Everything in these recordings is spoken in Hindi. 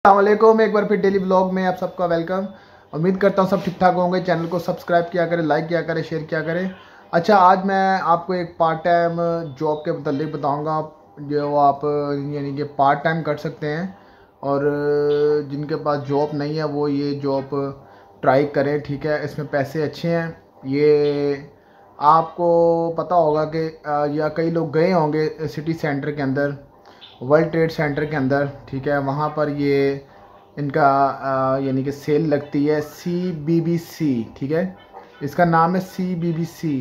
अस्सलामुअलैकुम। एक बार फिर डेली ब्लॉग में आप सबका वेलकम। उम्मीद करता हूँ सब ठीक ठाक होंगे। चैनल को सब्सक्राइब किया करें, लाइक किया करें, शेयर किया करें। अच्छा, आज मैं आपको एक पार्ट टाइम जॉब के मतलब बताऊँगा जो आप यानी कि पार्ट टाइम कर सकते हैं, और जिनके पास जॉब नहीं है वो ये जॉब ट्राई करें। ठीक है, इसमें पैसे अच्छे हैं। ये आपको पता होगा कि या कई लोग गए होंगे सिटी सेंटर के अंदर, वर्ल्ड ट्रेड सेंटर के अंदर। ठीक है, वहाँ पर ये इनका यानी कि सेल लगती है CBBC। ठीक है, इसका नाम है CBBC,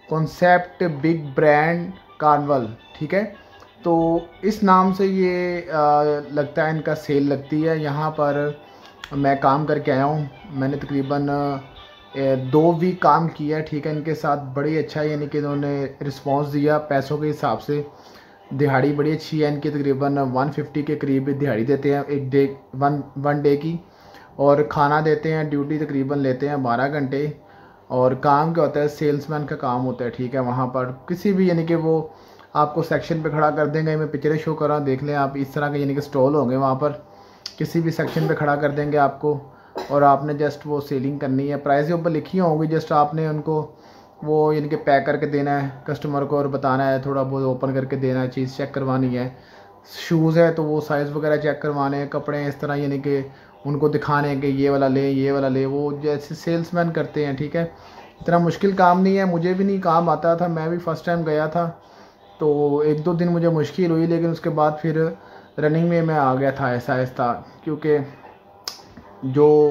concept big brand carnival. ठीक है, तो इस नाम से ये लगता है, इनका सेल लगती है। यहाँ पर मैं काम करके आया हूँ। मैंने तकरीबन 2 वीक काम किया। ठीक है, इनके साथ बड़ी अच्छा यानी कि इन्होंने रिस्पांस दिया। पैसों के हिसाब से दिहाड़ी बड़ी अच्छी है इनकी, तकरीबन 150 के करीब दिहाड़ी देते हैं एक डे, वन डे की। और खाना देते हैं, ड्यूटी तकरीबन लेते हैं 12 घंटे। और काम क्या होता है, सेल्समैन का काम होता है। ठीक है, वहाँ पर किसी भी यानी कि वो आपको सेक्शन पे खड़ा कर देंगे। मैं पिक्चरें शो कर रहा हूँ, देख लें आप। इस तरह के यानी कि स्टॉल होंगे वहाँ पर, किसी भी सेक्शन पे खड़ा कर देंगे आपको, और आपने जस्ट वो सेलिंग करनी है। प्राइस ऊपर लिखी होंगी, जस्ट आपने उनको वो यानी कि पैक करके देना है कस्टमर को, और बताना है, थोड़ा बहुत ओपन करके देना है, चीज़ चेक करवानी है। शूज़ है तो वो साइज़ वगैरह चेक करवाने हैं। कपड़े इस तरह यानी कि उनको दिखाने हैं कि ये वाला ले, ये वाला ले, वो जैसे सेल्समैन करते हैं। ठीक है, इतना मुश्किल काम नहीं है, मुझे भी नहीं काम आता था, मैं भी फ़र्स्ट टाइम गया था, तो 1-2 दिन मुझे मुश्किल हुई, लेकिन उसके बाद फिर रनिंग में मैं आ गया था ऐसा आहिस्ता। क्योंकि जो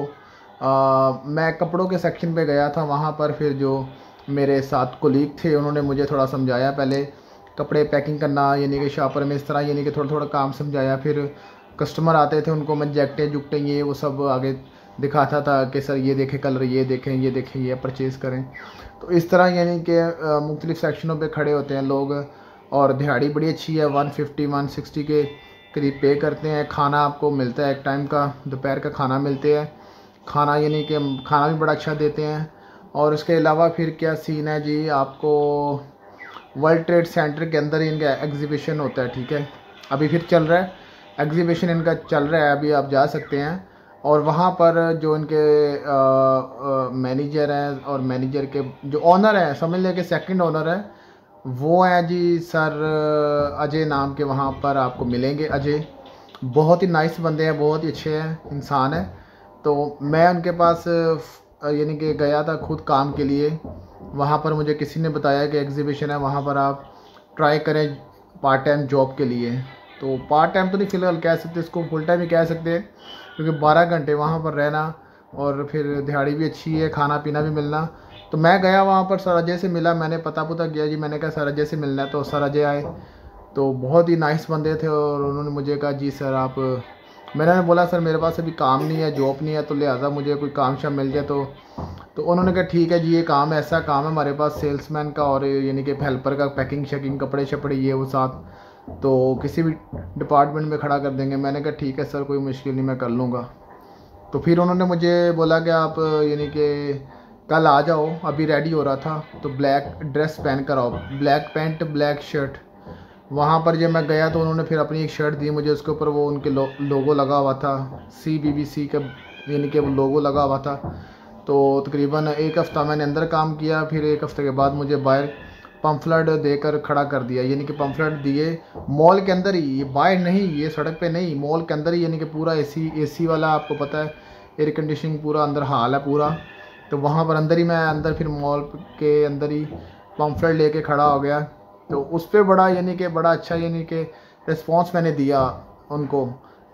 मैं कपड़ों के सेक्शन पे गया था, वहाँ पर फिर जो मेरे साथ कोलीग थे उन्होंने मुझे थोड़ा समझाया। पहले कपड़े पैकिंग करना यानी कि शॉपर में इस तरह यानी कि थोड़ा थोड़ा काम समझाया। फिर कस्टमर आते थे, उनको मैं जैकटें जुकटें ये वो सब आगे दिखाता था कि सर ये देखें कलर, ये देखें, ये देखें, ये परचेज़ करें। तो इस तरह यानी कि मुख्तलिफ़ सेक्शनों पे खड़े होते हैं लोग। और दिहाड़ी बड़ी अच्छी है, 150-160 के करीब पे करते हैं। खाना आपको मिलता है एक टाइम का, दोपहर का खाना मिलते हैं। खाना यानी कि खाना भी बड़ा अच्छा देते हैं। और इसके अलावा फिर क्या सीन है जी, आपको वर्ल्ड ट्रेड सेंटर के अंदर ही इनका एग्जीबिशन होता है। ठीक है, अभी फिर चल रहा है एग्जीबिशन, इनका चल रहा है, अभी आप जा सकते हैं। और वहाँ पर जो इनके मैनेजर हैं, और मैनेजर के जो ऑनर हैं, समझ लें कि सेकंड ऑनर है, वो हैं जी सर अजय नाम के। वहाँ पर आपको मिलेंगे अजय, बहुत ही नाइस बंदे हैं, बहुत ही अच्छे हैं, इंसान है। तो मैं उनके पास यानी कि गया था खुद काम के लिए। वहाँ पर मुझे किसी ने बताया कि एग्जीबिशन है, वहाँ पर आप ट्राई करें पार्ट टाइम जॉब के लिए। तो पार्ट टाइम तो नहीं फ़िलहाल कह सकते, इसको फुल टाइम ही कह सकते हैं, क्योंकि 12 घंटे वहाँ पर रहना, और फिर दिहाड़ी भी अच्छी है, खाना पीना भी मिलना। तो मैं गया वहाँ पर, सर अजय से मिला, मैंने पता पुता किया जी, मैंने कहा सर अजय से मिलना है, तो सर अजय आए। तो बहुत ही नाइस बंदे थे, और उन्होंने मुझे कहा जी सर आप, मैंने बोला सर मेरे पास अभी काम नहीं है, जॉब नहीं है, तो लिहाजा मुझे कोई काम शाम मिल जाए। तो उन्होंने कहा ठीक है जी, ये काम ऐसा काम है हमारे पास सेल्समैन का, और यानी कि हेल्पर का, पैकिंग शैकिंग, कपड़े शपड़े ये वो साथ, तो किसी भी डिपार्टमेंट में खड़ा कर देंगे। मैंने कहा ठीक है सर, कोई मुश्किल नहीं, मैं कर लूँगा। तो फिर उन्होंने मुझे बोला कि आप यानी कि कल आ जाओ, अभी रेडी हो रहा था, तो ब्लैक ड्रेस पहन कर आओ, ब्लैक पैंट ब्लैक शर्ट। वहाँ पर जब मैं गया तो उन्होंने फिर अपनी एक शर्ट दी मुझे, उसके ऊपर वो उनके लोगो लगा हुआ था, CBBC का यानी कि वो लोगो लगा हुआ था। तो तकरीबन 1 हफ़्ता मैंने अंदर काम किया, फिर 1 हफ़्ते के बाद मुझे बाहर पम्फलेट देकर खड़ा कर दिया। यानी कि पम्फलेट दिए मॉल के अंदर ही, ये बाहर नहीं, ये सड़क पे नहीं, मॉल के अंदर ही, यानी कि पूरा AC वाला, आपको पता है एयर कंडीशनिंग पूरा अंदर हाल है पूरा। तो वहाँ पर अंदर ही मैं अंदर फिर मॉल के अंदर ही पम्फलेट लेके खड़ा हो गया। तो उस पर बड़ा यानी कि बड़ा अच्छा यानी कि रिस्पांस मैंने दिया उनको,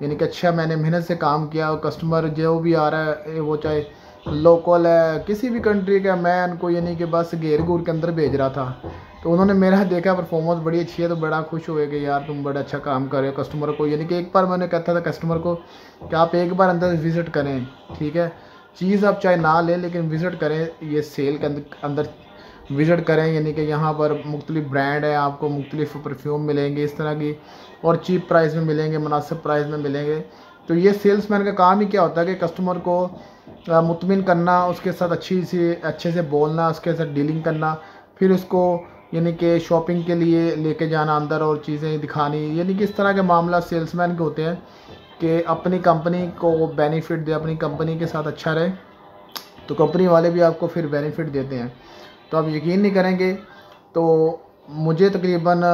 यानी कि अच्छा मैंने मेहनत से काम किया। और कस्टमर जो भी आ रहा है, वो चाहे लोकल है किसी भी कंट्री का, मैं उनको यानी कि बस घेर घूर के अंदर भेज रहा था। तो उन्होंने मेरा देखा परफॉर्मेंस बड़ी अच्छी है, तो बड़ा खुश हुए कि यार तुम बड़ा अच्छा काम कर रहे हो। कस्टमर को यानी कि एक बार मैंने कहता था कस्टमर को कि आप एक बार अंदर विज़िट करें। ठीक है, चीज़ आप चाहे ना लें, लेकिन विज़िट करें, ये सेल के अंदर विज़िट करें। यानी कि यहाँ पर मुख्तलिफ़ ब्रांड है, आपको मुख्तलिफ़ परफ्यूम मिलेंगे इस तरह की, और चीप प्राइस में मिलेंगे, मुनासिब प्राइस में मिलेंगे। तो ये सेल्समैन का काम ही क्या होता है कि कस्टमर को मुतमिन करना, उसके साथ अच्छे से बोलना, उसके साथ डीलिंग करना, फिर उसको यानी कि शॉपिंग के लिए लेके जाना अंदर और चीज़ें दिखानी, यानी कि इस तरह के मामला सेल्समैन के होते हैं। कि अपनी कंपनी को बेनिफिट दे, अपनी कंपनी के साथ अच्छा रहे, तो कंपनी वाले भी आपको फिर बेनिफिट देते हैं। तो आप यकीन नहीं करेंगे, तो मुझे तकरीबन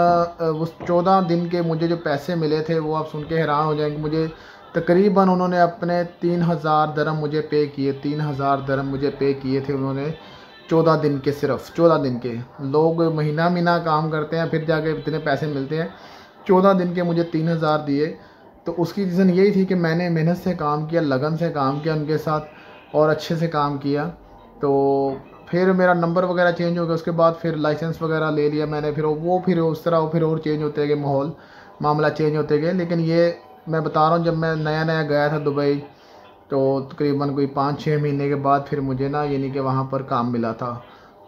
उस 14 दिन के मुझे जो पैसे मिले थे वो आप सुन के हैरान हो जाएंगे। मुझे तकरीबन उन्होंने अपने 3000 दरम मुझे पे किए, 3000 दरम मुझे पे किए थे उन्होंने 14 दिन के, सिर्फ 14 दिन के। लोग महीना काम करते हैं फिर जाके इतने पैसे मिलते हैं, 14 दिन के मुझे 3000 दिए। तो उसकी रीज़न यही थी कि मैंने मेहनत से काम किया, लगन से काम किया उनके साथ और अच्छे से काम किया। तो फिर मेरा नंबर वगैरह चेंज हो गया, उसके बाद फिर लाइसेंस वगैरह ले लिया मैंने। फिर उस तरह फिर और चेंज होते गए, मामला चेंज होते गए। लेकिन ये मैं बता रहा हूँ, जब मैं नया गया था दुबई, तो तकरीबन कोई 5-6 महीने के बाद फिर मुझे ना यानी कि वहाँ पर काम मिला था।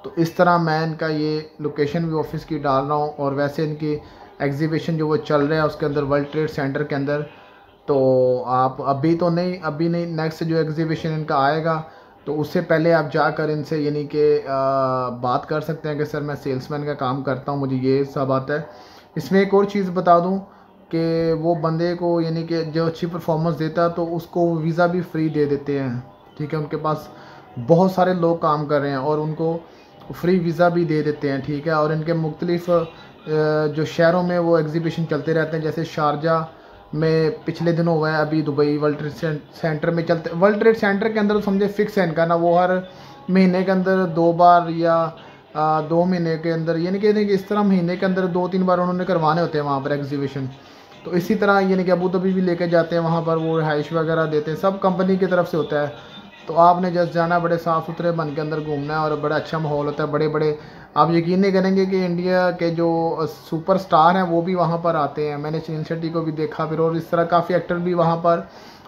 तो इस तरह मैं इनका ये लोकेशन भी ऑफिस की डाल रहा हूँ, और वैसे इनकी एग्जीबिशन जो वो चल रहा है उसके अंदर, वर्ल्ड ट्रेड सेंटर के अंदर। तो आप अभी नहीं नेक्स्ट जो एग्जीबिशन इनका आएगा तो उससे पहले आप जाकर इनसे यानी कि बात कर सकते हैं कि सर मैं सेल्समैन का काम करता हूँ, मुझे ये सब आता है। इसमें एक और चीज़ बता दूँ कि वो बंदे को यानी कि जो अच्छी परफॉर्मेंस देता है तो उसको वीज़ा भी फ्री दे देते हैं, ठीक है। उनके पास बहुत सारे लोग काम कर रहे हैं और उनको फ्री वीज़ा भी दे देते हैं, ठीक है। और इनके मुख्तलिफ जो शहरों में वो एग्जीबिशन चलते रहते हैं, जैसे शारजा में पिछले दिनों हुआ है, अभी दुबई वर्ल्ड ट्रेड सेंटर में चलते। वर्ल्ड ट्रेड सेंटर के अंदर तो समझे फिक्स है इनका ना, वो हर महीने के अंदर 2 बार या 2 महीने के अंदर, यानी कि इस तरह महीने के अंदर 2-3 बार उन्होंने करवाने होते हैं वहाँ पर एग्जीबिशन। तो इसी तरह यानी कि अबू धाबी भी लेके जाते हैं, वहाँ पर वो रिहाइश वगैरह देते हैं, सब कंपनी की तरफ से होता है। तो आपने जस्ट जाना, बड़े साफ़ सुथरे बन के अंदर घूमना है और बड़ा अच्छा माहौल होता है। बड़े आप यकीन नहीं करेंगे कि इंडिया के जो सुपर स्टार हैं वो भी वहाँ पर आते हैं। मैंने सुनील शेट्टी को भी देखा फिर, और इस तरह काफ़ी एक्टर भी वहाँ पर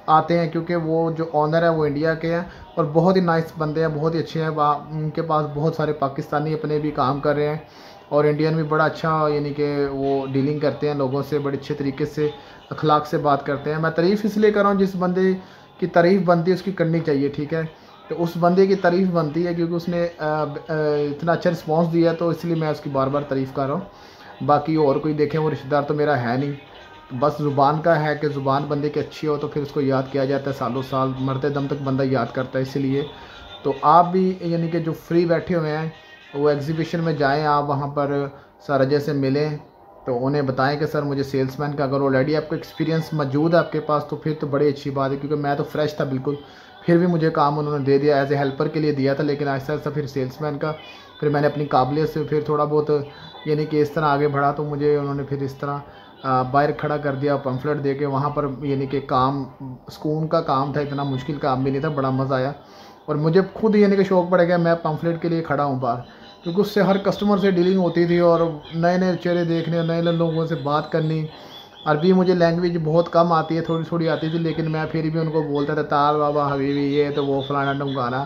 आते हैं, क्योंकि वो जो ऑनर है वो इंडिया के हैं और बहुत ही नाइस बंदे हैं, बहुत ही अच्छे हैं। उनके पास बहुत सारे पाकिस्तानी अपने भी काम कर रहे हैं और इंडियन भी बड़ा अच्छा यानी कि वो डीलिंग करते हैं लोगों से, बड़े अच्छे तरीके से अखलाक से बात करते हैं। मैं तारीफ़ इसलिए कर रहा हूँ, जिस बंदे की तारीफ़ बनती है उसकी करनी चाहिए, ठीक है। तो उस बंदे की तारीफ़ बनती है क्योंकि उसने इतना अच्छा रिस्पांस दिया, तो इसलिए मैं उसकी बार बार तारीफ़ कर रहा हूँ। बाकी और कोई देखें, वो रिश्तेदार तो मेरा है नहीं, बस ज़ुबान का है कि ज़ुबान बंदे की अच्छी हो तो फिर उसको याद किया जाता है, सालों साल मरते दम तक बंदा याद करता है। इसलिए तो आप भी यानी कि जो फ्री बैठे हुए हैं वो एग्जीबिशन में जाएं, आप वहाँ पर सरजे से मिलें, तो उन्हें बताएं कि सर मुझे सेल्समैन का, अगर ऑलरेडी आपको एक्सपीरियंस मौजूद है आपके पास तो फिर तो बड़ी अच्छी बात है, क्योंकि मैं तो फ्रेश था बिल्कुल। फिर भी मुझे काम उन्होंने दे दिया, एज ए हेल्पर के लिए दिया था, लेकिन आहिस्ता आहिस्ता फिर सेल्समैन का, फिर मैंने अपनी काबिलियत से फिर थोड़ा बहुत यानी कि इस तरह आगे बढ़ा, तो मुझे उन्होंने फिर इस तरह बाहर खड़ा कर दिया पम्फलेट दे के। वहाँ पर यानी कि काम सुकून का काम था, इतना मुश्किल काम भी नहीं था, बड़ा मज़ा आया। और मुझे खुद यानी कि शौक़ पड़ गया, मैं पम्फलेट के लिए खड़ा हूँ बाहर, क्योंकि उससे हर कस्टमर से डीलिंग होती थी और नए नए चेहरे देखने, नए नए लोगों से बात करनी। अरबी मुझे लैंग्वेज बहुत कम आती है, थोड़ी थोड़ी आती थी, लेकिन मैं फिर भी उनको बोलता था ताल बाबा हबीबी, ये तो वो फलाना ढमकाना।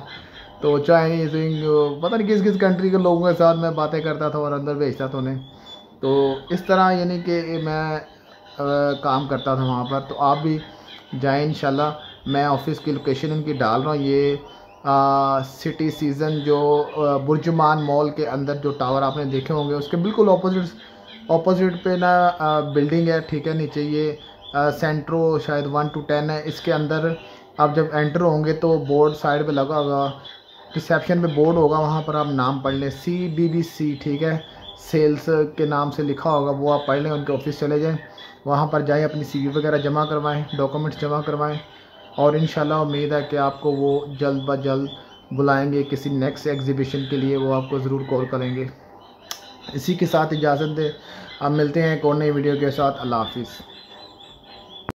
तो चाइनीज़, पता नहीं किस किस कंट्री के लोगों के साथ मैं बातें करता था और अंदर भेजता था उन्हें। तो इस तरह यानी कि मैं काम करता था वहाँ पर। तो आप भी जाएँ इंशाल्लाह। मैं ऑफिस की लोकेशन इनकी डाल रहा हूँ, ये सिटी सीज़न जो बुर्जुमान मॉल के अंदर जो टावर आपने देखे होंगे उसके बिल्कुल ऑपोजिट पे ना बिल्डिंग है, ठीक है। नीचे ये सेंट्रो शायद 1 to 10 है। इसके अंदर आप जब एंटर होंगे तो बोर्ड साइड पे लगा होगा, रिसेप्शन पे बोर्ड होगा, वहाँ पर आप नाम पढ़ लें, CBBC, ठीक है, सेल्स के नाम से लिखा होगा, वो आप पढ़ लें। उनके ऑफिस चले जाएँ, वहाँ पर जाएँ, अपनी CV वगैरह जमा करवाएँ, डॉक्यूमेंट्स जमा करवाएँ, और इंशाल्लाह उम्मीद है कि आपको वो जल्द ब जल्द बुलाएंगे किसी नेक्स्ट एग्जीबिशन के लिए, वो आपको ज़रूर कॉल करेंगे। इसी के साथ इजाज़त दें, अब मिलते हैं एक और नई वीडियो के साथ। अल्लाह हाफिज़।